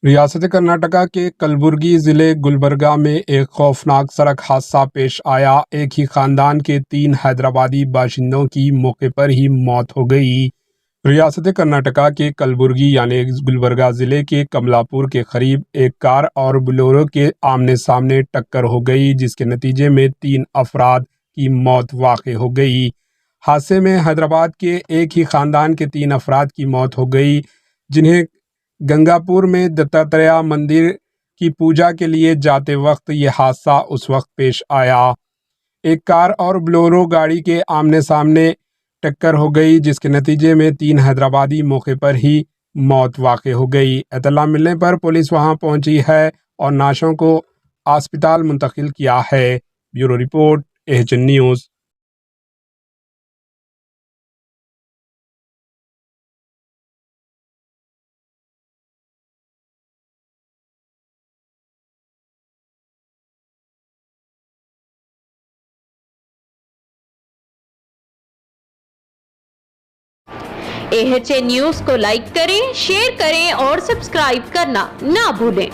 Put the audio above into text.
ریاست کرناٹکا کے کلبرگی ضلع گلبرگہ میں ایک خوفناک سڑک حادثہ پیش آیا۔ ایک ہی خاندان کے 3 حیدرآبادی باشندوں کی موقع پر ہی موت ہو گئی۔ ریاست کرناٹکا کے کلبرگی یعنی گلبرگہ ضلع کے کملا پور کے قریب ایک کار اور بلیرو کے آمنے سامنے ٹکر ہو گئی، جس کے نتیجے میں 3 افراد کی موت واقع ہو گئی۔ حادثے میں حیدرآباد کے ایک ہی خاندان کے 3 افراد کی موت ہو گئی، جنہیں گنگاپور میں دتاتریہ مندر کی پوجا کے لیے جاتے وقت یہ حادثہ اس وقت پیش آیا۔ ایک کار اور بلیرو گاڑی کے آمنے سامنے ٹکر ہو گئی، جس کے نتیجے میں 3 حیدرآبادی موقع پر ہی موت واقع ہو گئی۔ اطلاع ملنے پر پولیس وہاں پہنچی ہے اور نعشوں کو اسپتال منتقل کیا ہے۔ Bureau report AHN news. AHN news کو لائک کریں، شیئر کریں اور سبسکرائب کرنا نہ بھولیں۔